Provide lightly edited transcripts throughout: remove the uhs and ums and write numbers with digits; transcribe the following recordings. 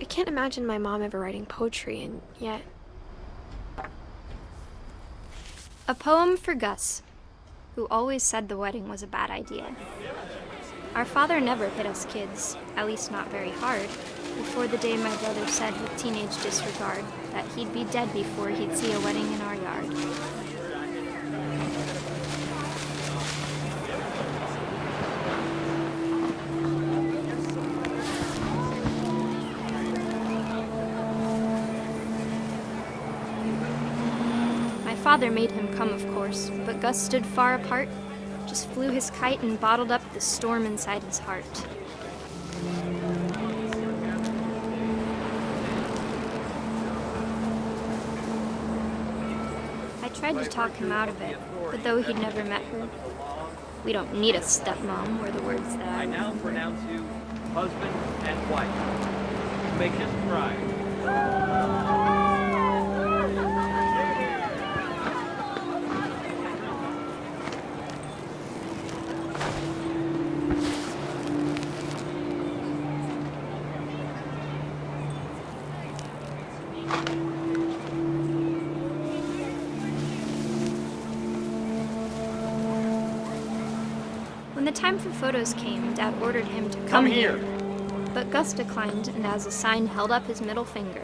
can't imagine my mom ever writing poetry, and yet... A poem for Gus, who always said the wedding was a bad idea. Our father never hit us kids, at least not very hard, before the day my brother said with teenage disregard that he'd be dead before he'd see a wedding in our yard. My father made him come, of course, but Gus stood far apart, just flew his kite and bottled up the storm inside his heart. I tried to talk him out of it, but though he'd never met her, "We don't need a stepmom," were the words that I now pronounce you husband and wife. Make his bride. When the time for photos came, Dad ordered him to come here. But Gus declined, and as a sign held up his middle finger.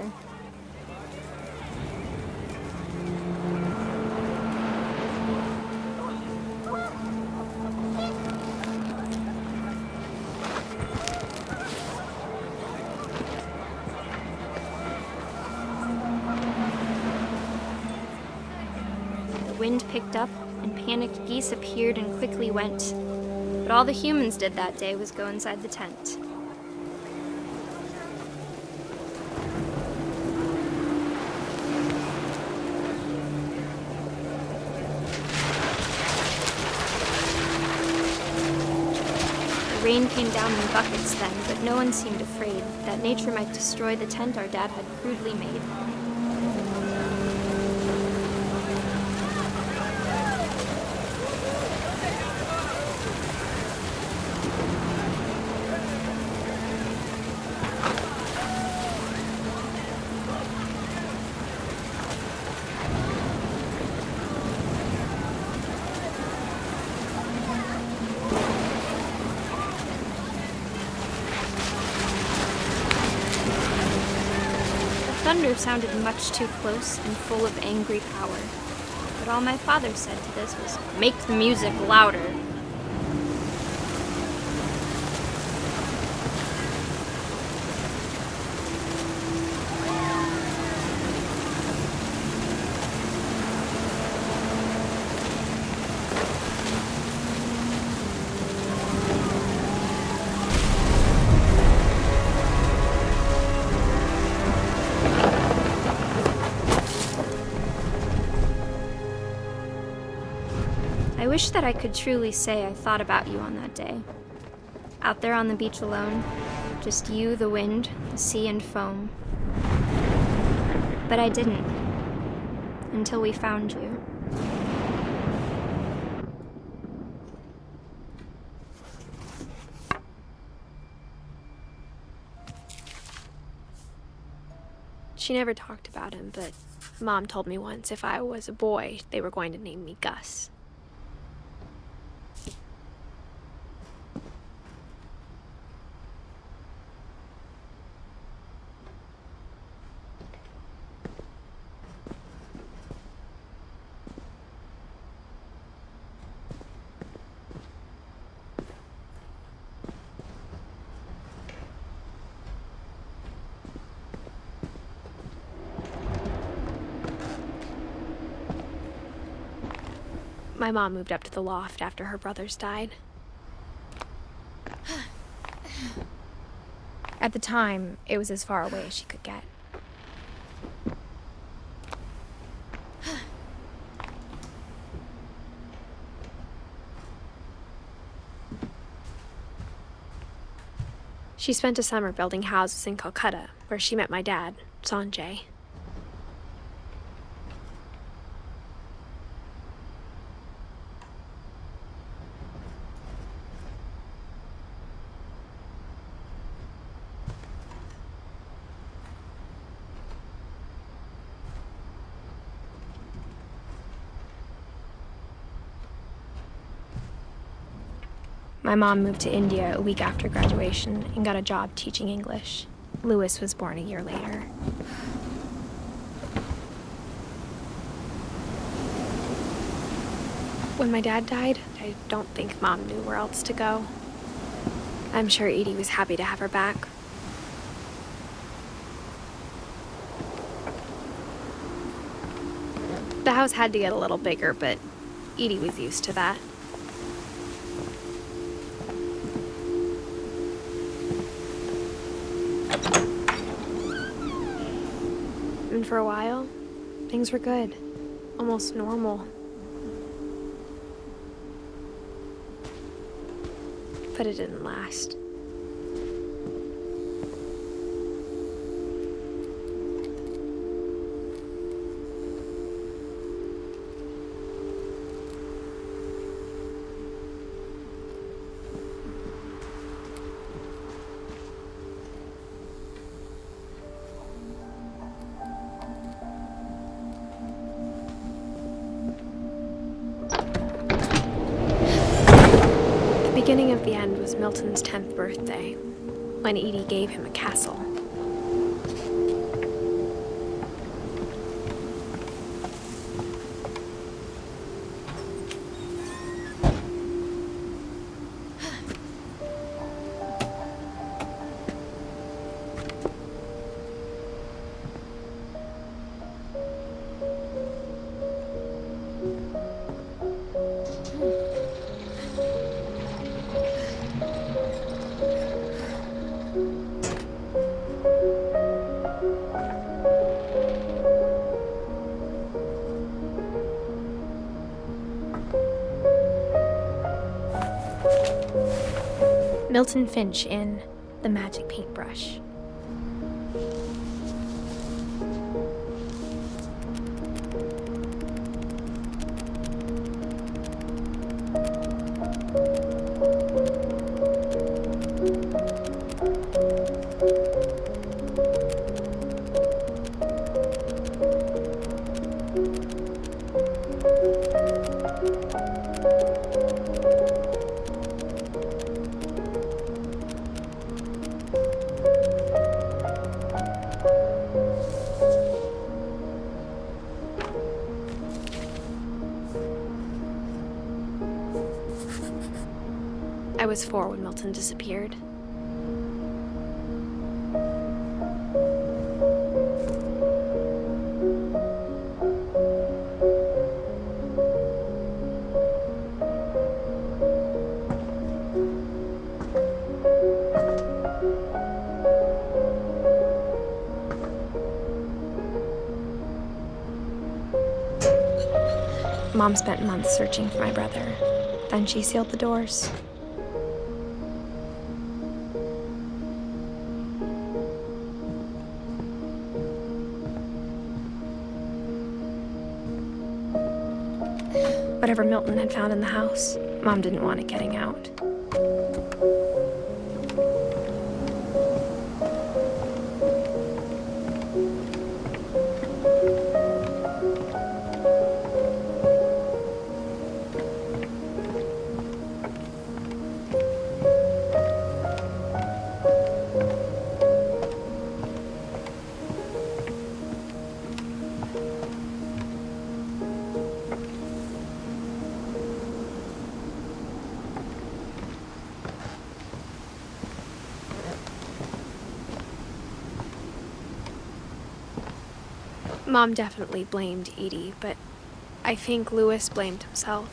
The wind picked up, and panicked geese appeared and quickly went. But all the humans did that day was go inside the tent. The rain came down in buckets then, but no one seemed afraid that nature might destroy the tent our dad had crudely made. Thunder sounded much too close and full of angry power, but all my father said to this was, "Make the music louder." I wish that I could truly say I thought about you on that day. Out there on the beach alone, just you, the wind, the sea, and foam. But I didn't, until we found you. She never talked about him, but Mom told me once if I was a boy, they were going to name me Gus. My mom moved up to the loft after her brothers died. At the time, it was as far away as she could get. She spent a summer building houses in Calcutta, where she met my dad, Sanjay. My mom moved to India a week after graduation and got a job teaching English. Louis was born a year later. When my dad died, I don't think Mom knew where else to go. I'm sure Edie was happy to have her back. The house had to get a little bigger, but Edie was used to that. And for a while, things were good, almost normal. But it didn't last. The beginning of the end was Milton's 10th birthday, when Edie gave him a castle. Milton Finch in The Magic Paintbrush. I was 4 when Milton disappeared. Mom spent months searching for my brother. Then she sealed the doors. Whatever Milton had found in the house, Mom didn't want it getting out. Mom definitely blamed Edie, but I think Louis blamed himself.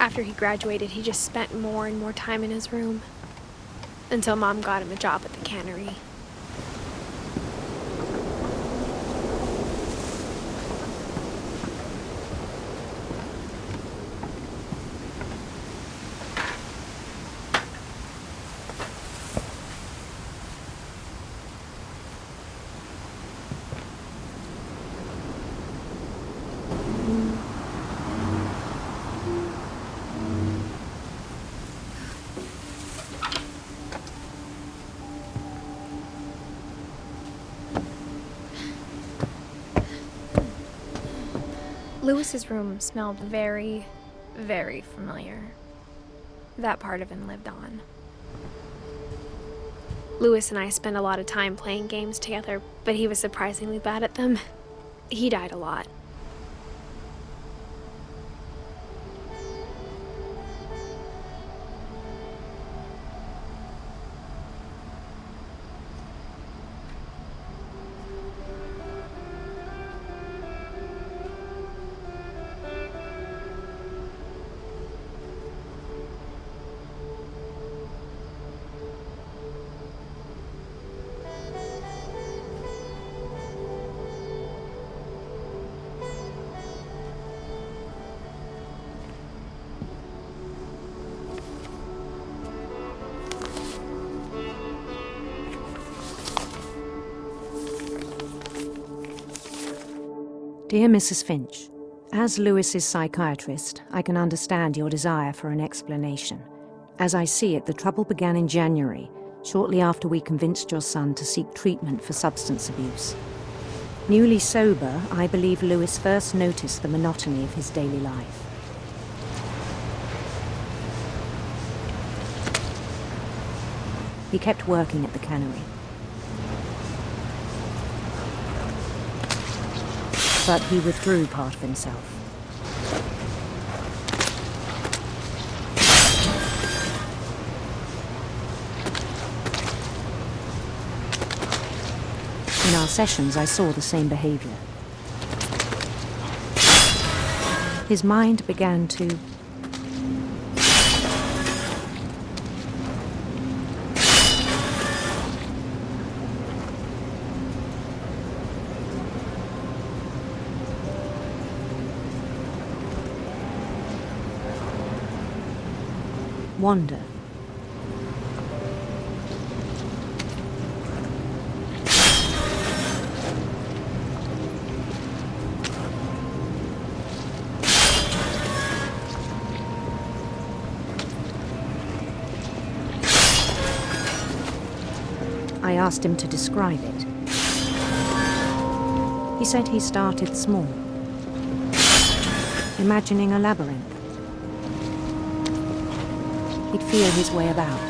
After he graduated, he just spent more and more time in his room, until Mom got him a job at the cannery. Louis's room smelled very, very familiar. that part of him lived on. Lewis and I spent a lot of time playing games together, but he was surprisingly bad at them. He died a lot. Dear Mrs. Finch, as Lewis's psychiatrist, I can understand your desire for an explanation. As I see it, the trouble began in January, shortly after we convinced your son to seek treatment for substance abuse. Newly sober, I believe Lewis first noticed the monotony of his daily life. He kept working at the cannery. But he withdrew part of himself. In our sessions, I saw the same behavior. His mind began to wander. I asked him to describe it. He said he started small, imagining a labyrinth. He'd feel his way about.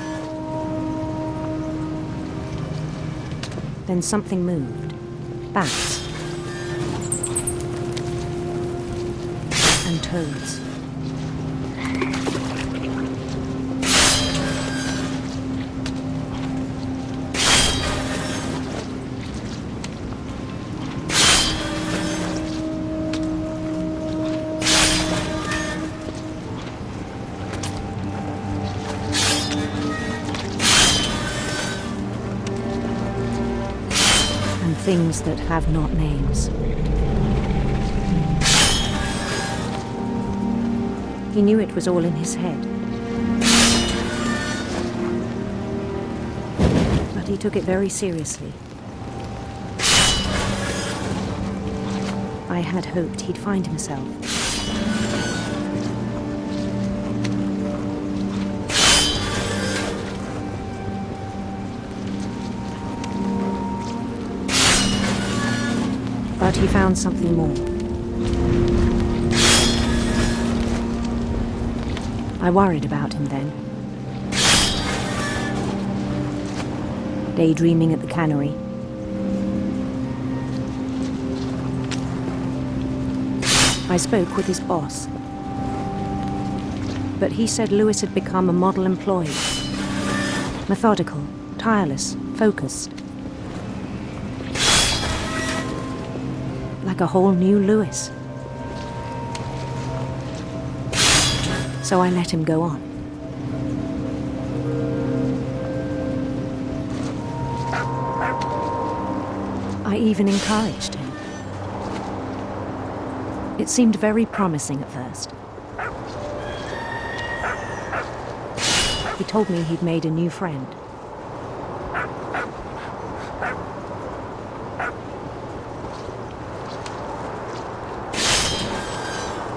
Then something moved. Bats. And toads. Things that have not names. He knew it was all in his head. But he took it very seriously. I had hoped he'd find himself. But he found something more. I worried about him then. Daydreaming at the cannery. I spoke with his boss. But he said Lewis had become a model employee. Methodical, tireless, focused. Like a whole new Lewis. So I let him go on. I even encouraged him. It seemed very promising at first. He told me he'd made a new friend.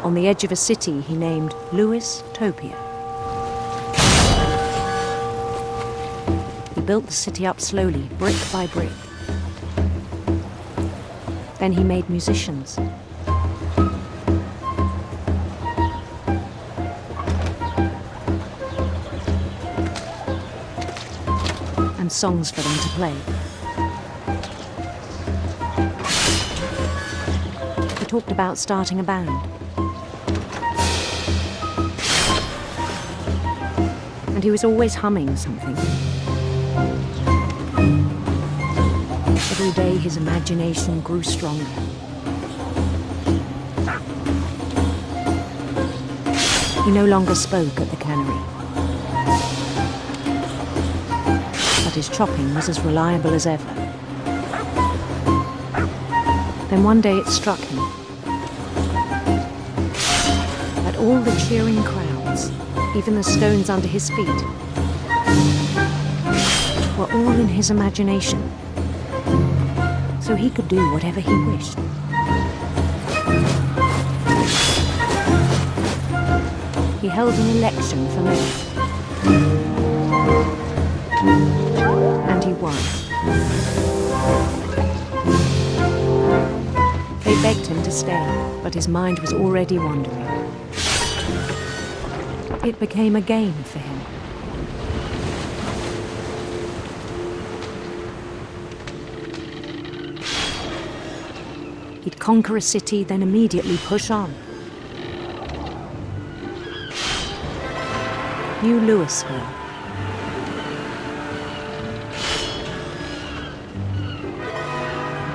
On the edge of a city he named Lewis-topia. He built the city up slowly, brick by brick. Then he made musicians. and songs for them to play. He talked about starting a band. And he was always humming something. Every day his imagination grew stronger. He no longer spoke at the cannery. But his chopping was as reliable as ever. Then one day it struck him that all the cheering crowds, even the stones under his feet, were all in his imagination, so he could do whatever he wished. He held an election for mayor, and he won. They begged him to stay, but his mind was already wandering. It became a game for him. He'd conquer a city, then immediately push on. New Louisville.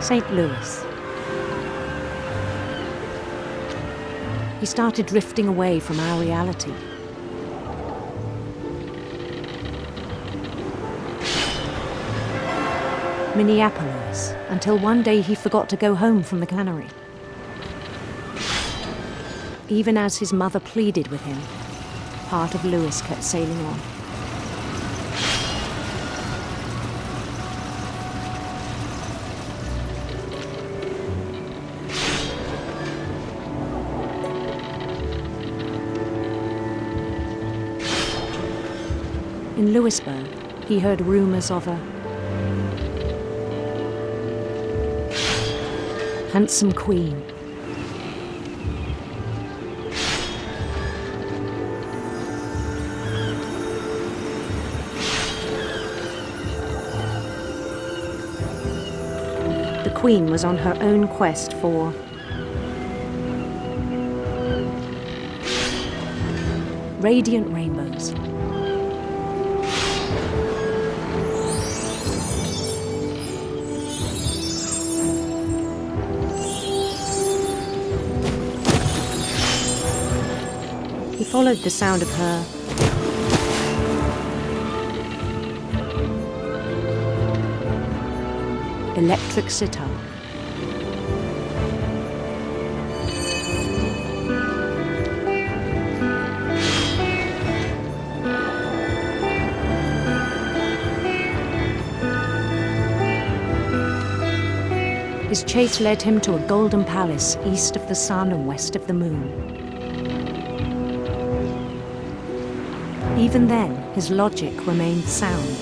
St. Louis. He started drifting away from our reality. Minneapolis, until one day he forgot to go home from the cannery. Even as his mother pleaded with him, part of Louis kept sailing on. In Louisburg, he heard rumors of a handsome queen. The queen was on her own quest for radiant rainbows. He followed the sound of her electric sitar. His chase led him to a golden palace east of the sun and west of the moon. Even then, his logic remained sound.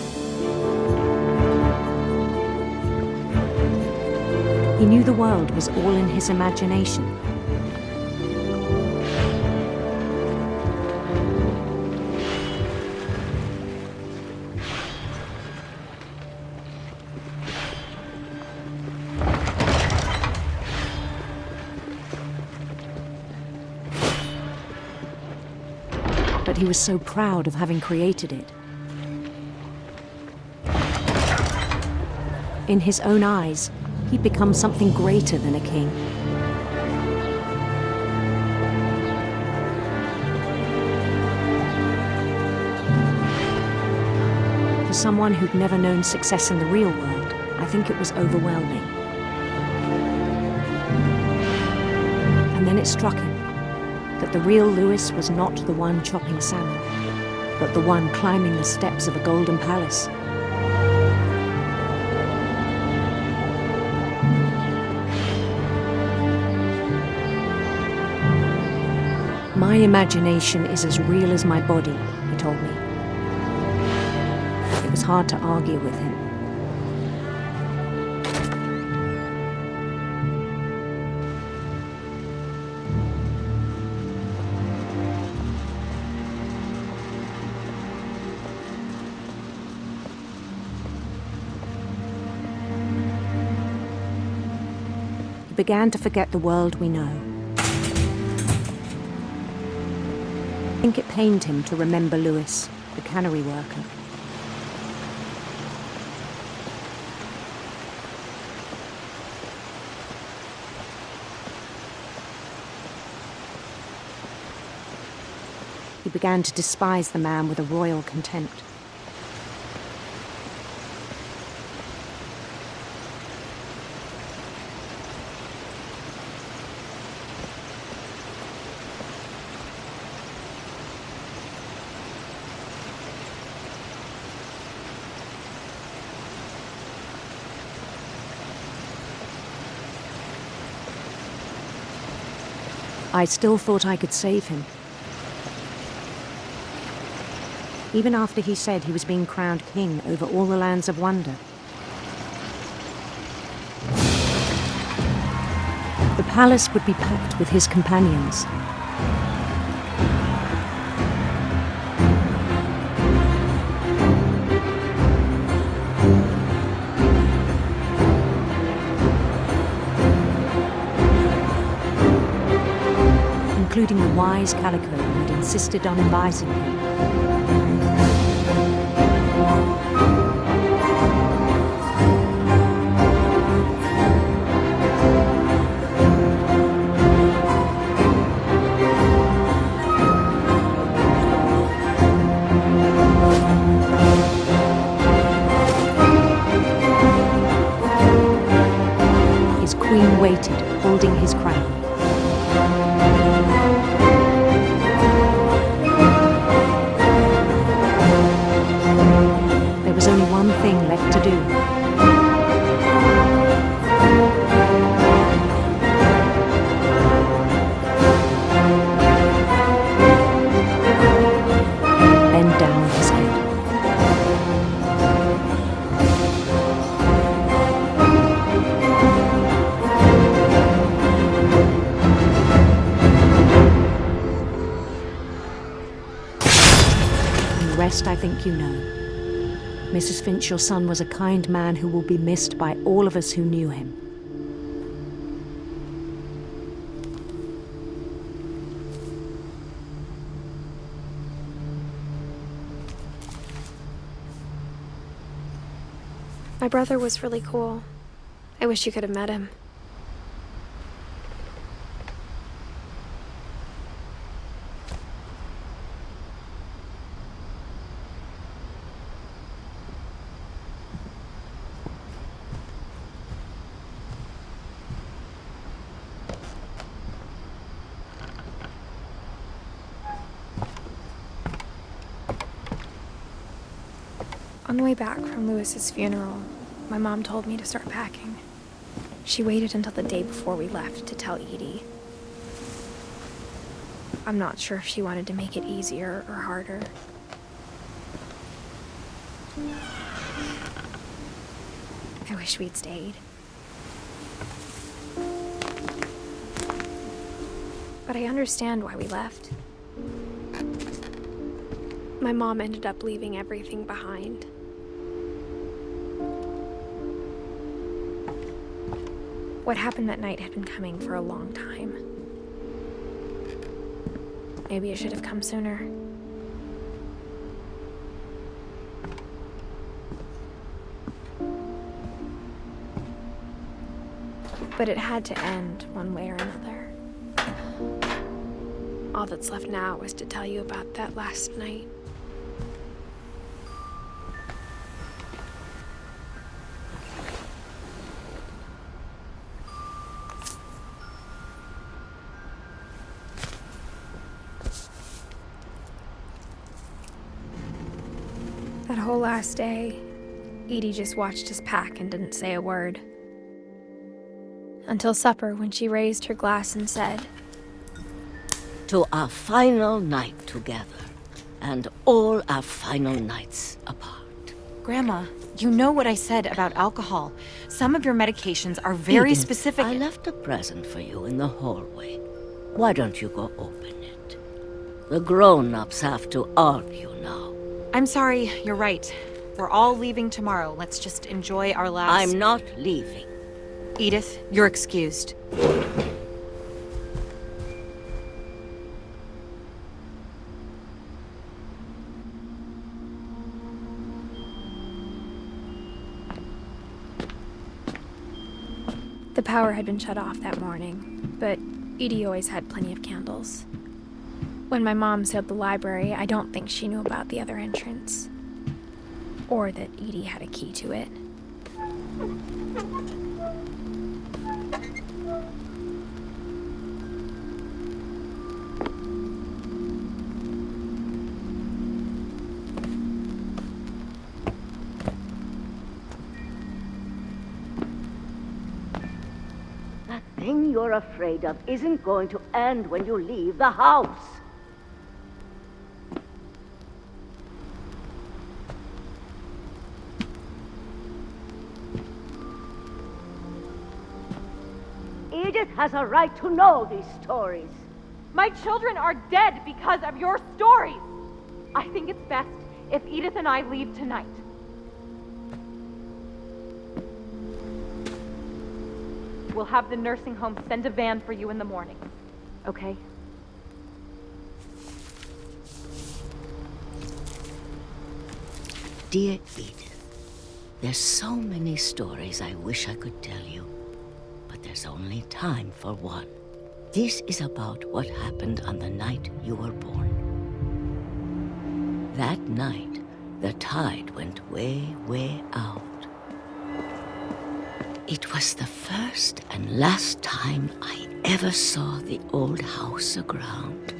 He knew the world was all in his imagination. But he was so proud of having created it. In his own eyes, he'd become something greater than a king. For someone who'd never known success in the real world, I think it was overwhelming. And then it struck him that the real Louis was not the one chopping salmon, but the one climbing the steps of a golden palace. My imagination is as real as my body, he told me. It was hard to argue with him. He began to forget the world we know. I think it pained him to remember Lewis, the cannery worker. He began to despise the man with a royal contempt. I still thought I could save him. Even after he said he was being crowned king over all the lands of wonder. The palace would be packed with his companions. Including the wise Calico who'd insisted on inviting him. His queen waited, holding his crown. There was only one thing left to do. Bend down his head. And the rest I think you know. Mrs. Finch, your son was a kind man who will be missed by all of us who knew him. My brother was really cool. I wish you could have met him. On the way back from Lewis's funeral, my mom told me to start packing. She waited until the day before we left to tell Edie. I'm not sure if she wanted to make it easier or harder. I wish we'd stayed. But I understand why we left. My mom ended up leaving everything behind. What happened that night had been coming for a long time. Maybe it should have come sooner. But it had to end one way or another. All that's left now is to tell you about that last night. That whole last day, Edie just watched us pack and didn't say a word. Until supper, when she raised her glass and said, "To our final night together, and all our final nights apart." Grandma, you know what I said about alcohol. Some of your medications are very Edith, specific. I left a present for you in the hallway. Why don't you go open it? The grown-ups have to argue now. I'm sorry, you're right. We're all leaving tomorrow. Let's just enjoy our last... I'm not leaving. Edith, you're excused. The power had been shut off that morning, but Edie always had plenty of candles. When my mom sealed the library, I don't think she knew about the other entrance. Or that Edie had a key to it. That thing you're afraid of isn't going to end when you leave the house. Edith has a right to know these stories. My children are dead because of your stories. I think it's best if Edith and I leave tonight. We'll have the nursing home send a van for you in the morning, okay? Dear Edith, there's so many stories I wish I could tell you, but there's only time for one. This is about what happened on the night you were born. That night, the tide went way, way out. It was the first and last time I ever saw the old house aground.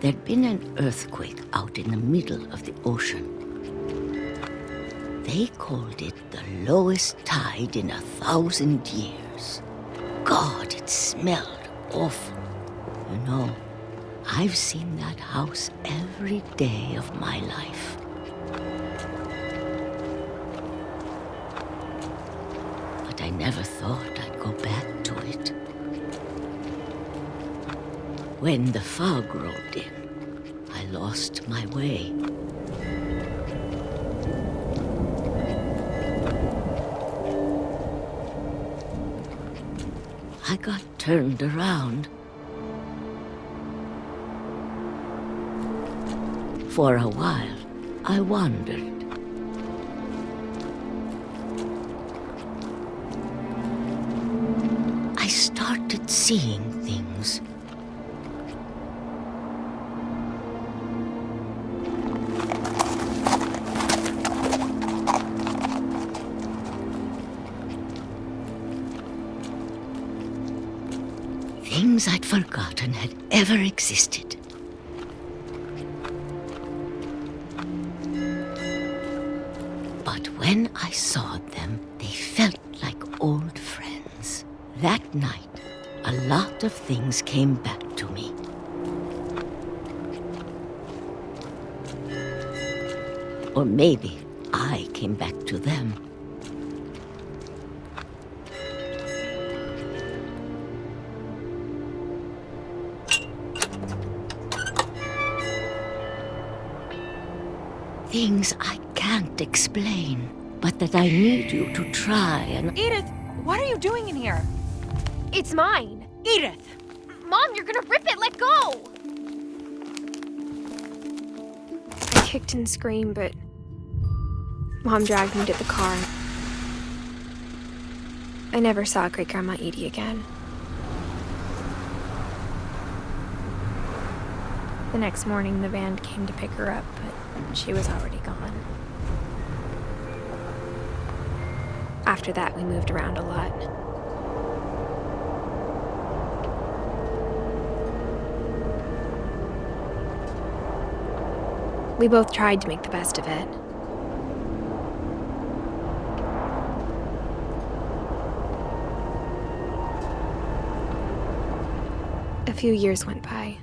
There'd been an earthquake out in the middle of the ocean. They called it the lowest tide in 1,000 years. God, it smelled awful. You know, I've seen that house every day of my life. But I never thought I'd go back to it. When the fog rolled in, I lost my way. I got turned around. For a while, I wandered. I started seeing things. Things I'd forgotten had ever existed. But when I saw them, they felt like old friends. That night, a lot of things came back to me. Or maybe I came back to them. Things I can't explain, but that I need you to try and... Edith, what are you doing in here? It's mine! Edith! Mom, you're gonna rip it! Let go! I kicked and screamed, but Mom dragged me to the car. I never saw Great-Grandma Edie again. The next morning, the van came to pick her up, but she was already gone. After that, we moved around a lot. We both tried to make the best of it. A few years went by.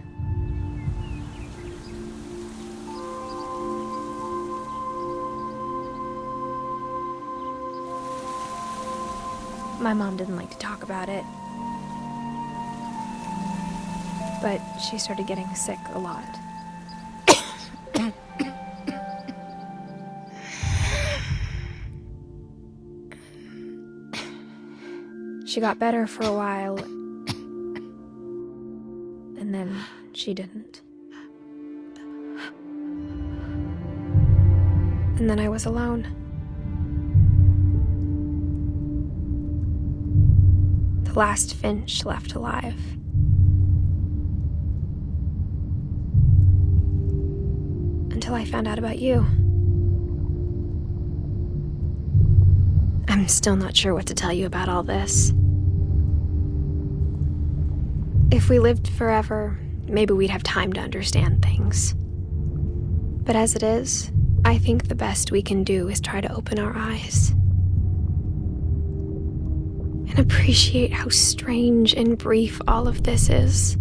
My mom didn't like to talk about it, but she started getting sick a lot. She got better for a while, and then she didn't. And then I was alone. The last Finch left alive. Until I found out about you. I'm still not sure what to tell you about all this. If we lived forever, maybe we'd have time to understand things. But as it is, I think the best we can do is try to open our eyes. And appreciate how strange and brief all of this is.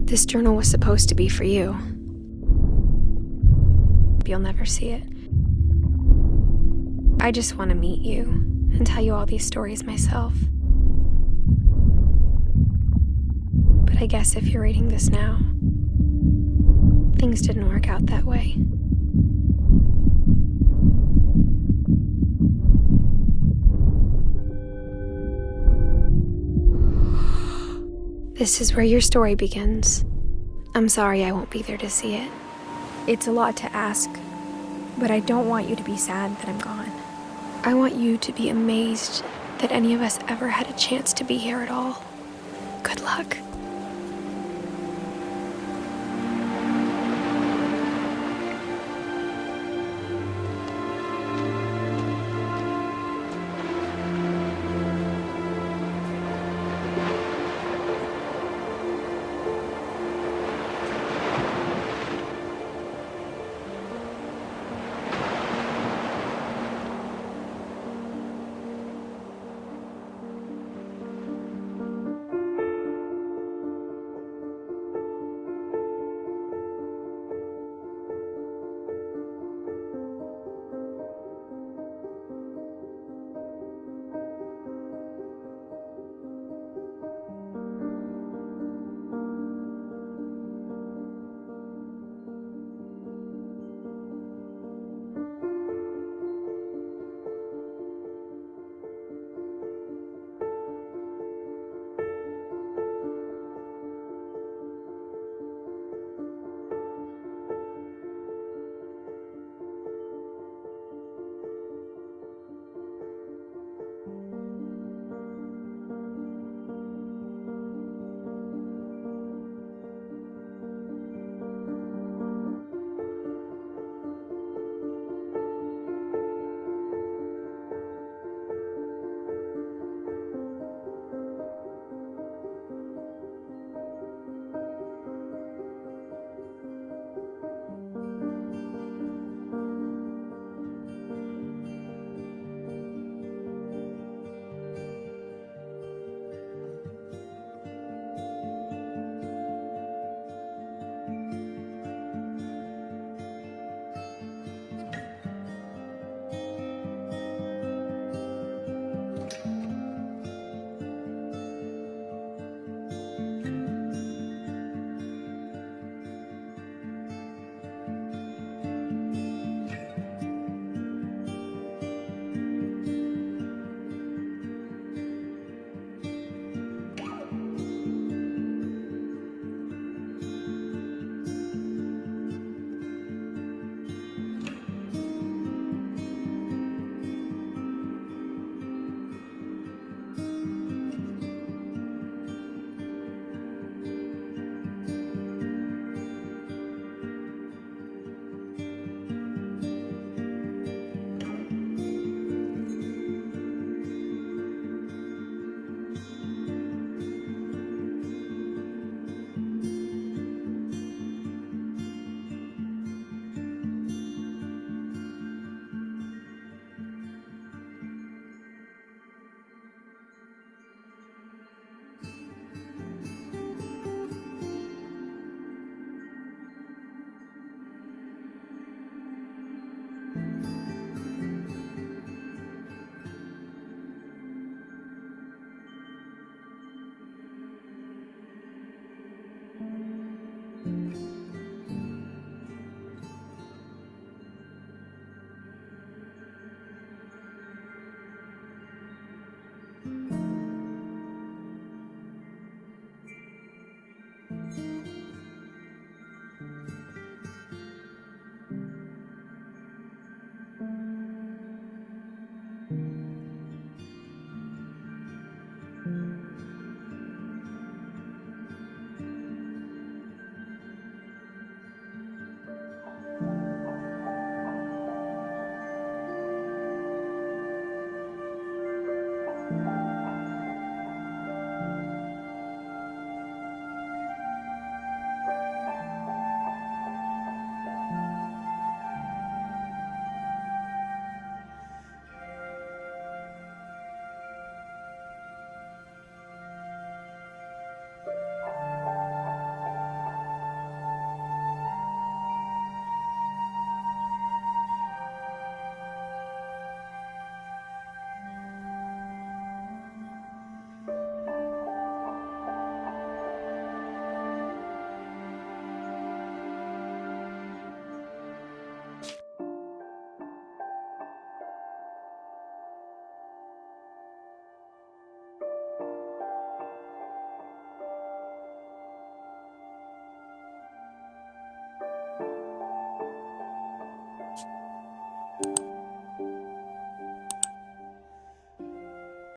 This journal was supposed to be for you. You'll never see it. I just want to meet you and tell you all these stories myself. But I guess if you're reading this now, things didn't work out that way. This is where your story begins. I'm sorry I won't be there to see it. It's a lot to ask, but I don't want you to be sad that I'm gone. I want you to be amazed that any of us ever had a chance to be here at all. Good luck.